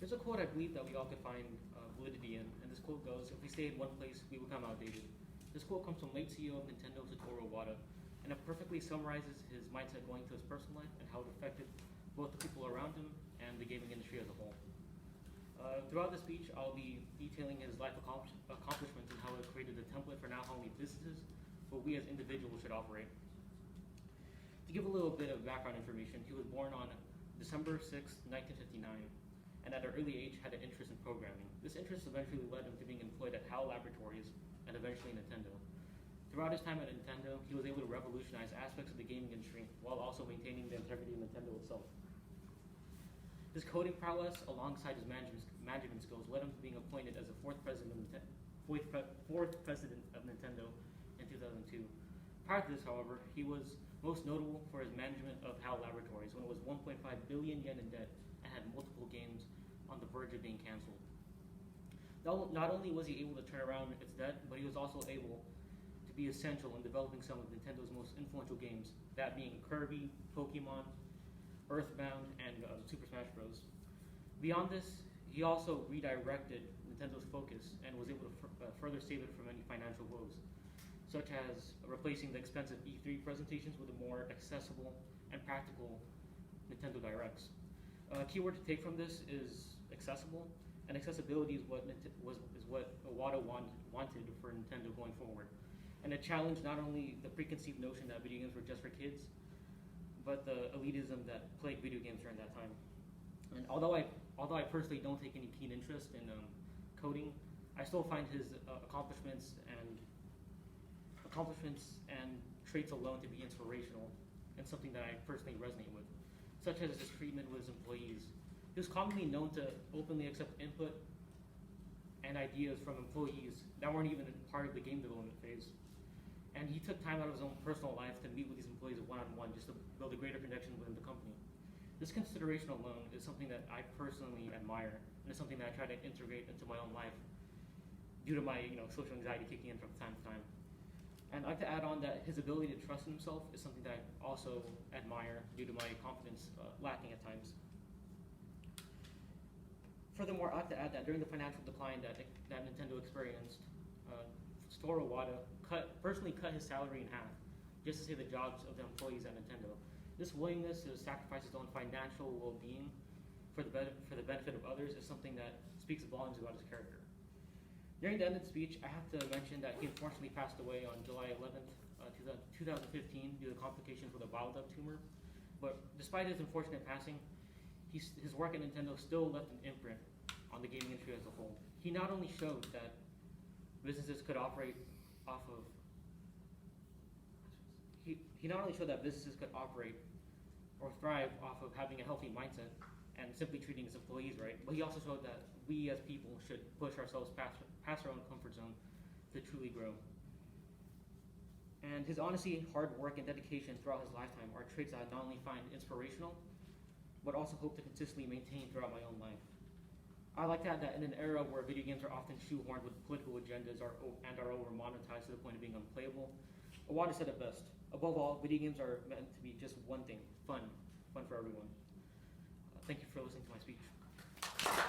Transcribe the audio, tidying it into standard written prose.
There's a quote I believe that we all could find validity in, and this quote goes, "If we stay in one place, we become outdated." This quote comes from late CEO of Nintendo, Satoru Iwata, and it perfectly summarizes his mindset going to his personal life and how it affected both the people around him and the gaming industry as a whole. Throughout the speech, I'll be detailing his life accomplishments and how it created a template for not only businesses, but we as individuals should operate. To give a little bit of background information, he was born on December 6, 1959, and at an early age had an interest in programming. This interest eventually led him to being employed at HAL Laboratories and eventually Nintendo. Throughout his time at Nintendo, he was able to revolutionize aspects of the gaming industry while also maintaining the integrity of Nintendo itself. His coding prowess, alongside his management skills, led him to being appointed as the fourth president of Nintendo in 2002. Prior to this, however, he was most notable for his management of HAL Laboratories when it was 1.5 billion yen in debt and had multiple games on the verge of being canceled. Not only was he able to turn around its debt, but he was also able to be essential in developing some of Nintendo's most influential games, that being Kirby, Pokemon, Earthbound, and Super Smash Bros. Beyond this, he also redirected Nintendo's focus and was able to further save it from any financial woes, such as replacing the expensive E3 presentations with a more accessible and practical Nintendo Directs. A key word to take from this is accessible, and accessibility is what Iwata wanted for Nintendo going forward, and it challenged not only the preconceived notion that video games were just for kids, but the elitism that plagued video games during that time. And although I personally don't take any keen interest in coding, I still find his accomplishments and traits alone to be inspirational and something that I personally resonate with, such as his treatment with his employees. He was commonly known to openly accept input and ideas from employees that weren't even part of the game development phase. And he took time out of his own personal life to meet with these employees one-on-one just to build a greater connection within the company. This consideration alone is something that I personally admire, and it's something that I try to integrate into my own life due to my social anxiety kicking in from time to time. And I'd like to add on that his ability to trust in himself is something that I also admire due to my confidence lacking at times. Furthermore, I'd like to add that during the financial decline that Nintendo experienced, Satoru Iwata personally cut his salary in half just to save the jobs of the employees at Nintendo. This willingness to sacrifice his own financial well-being for the benefit of others is something that speaks volumes about his character. During the end of the speech, I have to mention that he unfortunately passed away on July 11th, 2015 due to complications with a bile duct tumor. But despite his unfortunate passing, his work at Nintendo still left an imprint on the gaming industry as a whole. He not only showed that businesses could operate off of he not only showed that businesses could operate or thrive off of having a healthy mindset and simply treating his employees right, but he also showed that we as people should push ourselves past our own comfort zone to truly grow. And his honesty, hard work, and dedication throughout his lifetime are traits that I not only find inspirational, but also hope to consistently maintain throughout my own life. I like to add that in an era where video games are often shoehorned with political agendas and are over-monetized to the point of being unplayable, Iwata said it best. Above all, video games are meant to be just one thing, fun for everyone. Thank you for listening to my speech.